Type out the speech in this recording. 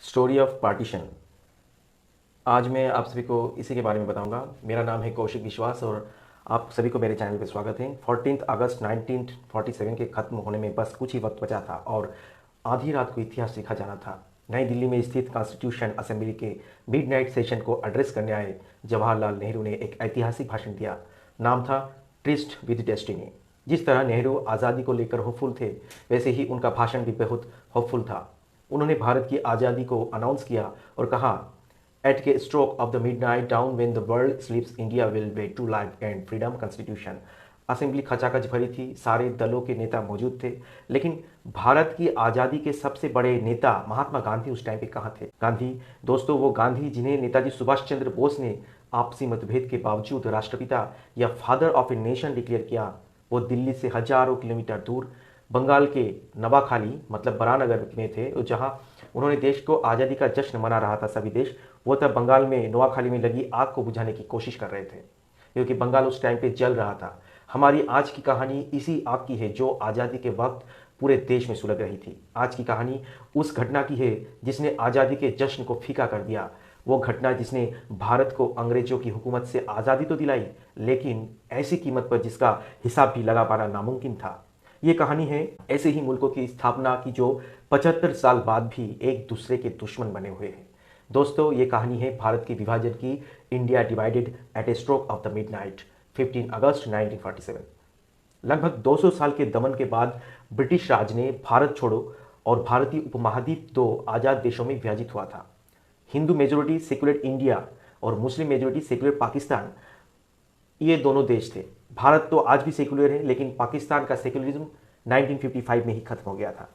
Story of partition. आज मैं आप सभी को इसी के बारे में बताऊंगा। मेरा नाम है कौशिक विश्वास और आप सभी को मेरे चैनल पर स्वागत है। 14 अगस्त 1947 के ख़त्म होने में बस कुछ ही वक्त बचा था और आधी रात को इतिहास लिखा जाना था। नई दिल्ली में स्थित कॉन्स्टिट्यूशन असेंबली के मिडनाइट सेशन को एड्रेस करने आए जवाहरलाल नेहरू ने एक ऐतिहासिक भाषण दिया। नाम था ट्रिस्ट विद डेस्टिनी। जिस तरह नेहरू आज़ादी को लेकर होपफुल थे, वैसे ही उनका भाषण भी बहुत होपफुल था। उन्होंने भारत की आज़ादी को अनाउंस किया और कहा, at the stroke of the midnight down when the world sleeps India will wake to life and freedom constitution. Assembly खचाखच भरी थी, सारे दलों के नेता मौजूद थे, लेकिन भारत की आज़ादी के सबसे बड़े नेता महात्मा गांधी उस टाइम पे कहाँ थे? गांधी, दोस्तों, वो गांधी जिन्हें नेताजी सुभाष चंद्र बोस ने आपसी मतभेद के बावजूद राष्ट्रपिता या father of a nation declare किया, वो दिल्ली से हजारों किलोमीटर दूर बंगाल के नवाखाली मतलब बरानगर में थे, जहां उन्होंने देश को आज़ादी का जश्न मना रहा था। सभी देश वो तब बंगाल में नवाखाली में लगी आग को बुझाने की कोशिश कर रहे थे, क्योंकि बंगाल उस टाइम पे जल रहा था। हमारी आज की कहानी इसी आग की है जो आज़ादी के वक्त पूरे देश में सुलग रही थी। आज की कहानी उस घटना की है जिसने आज़ादी के जश्न को फीका कर दिया। वो घटना जिसने भारत को अंग्रेजों की हुकूमत से आज़ादी तो दिलाई, लेकिन ऐसी कीमत पर जिसका हिसाब भी लगा पाना नामुमकिन था। ये कहानी है ऐसे ही मुल्कों की स्थापना की जो 75 साल बाद भी एक दूसरे के दुश्मन बने हुए हैं। दोस्तों, ये कहानी है भारत के विभाजन की। India divided at a stroke of the midnight, 15 अगस्त 1947। लगभग 200 साल के दमन के बाद ब्रिटिश राज ने भारत छोड़ो और भारतीय उपमहाद्वीप दो आज़ाद देशों में विभाजित हुआ था। हिंदू मेजोरिटी सेक्युलर इंडिया और मुस्लिम मेजोरिटी सेक्युलर पाकिस्तान, ये दोनों देश थे। भारत तो आज भी सेक्युलर है, लेकिन पाकिस्तान का सेक्युलरिज्म 1955 में ही खत्म हो गया था।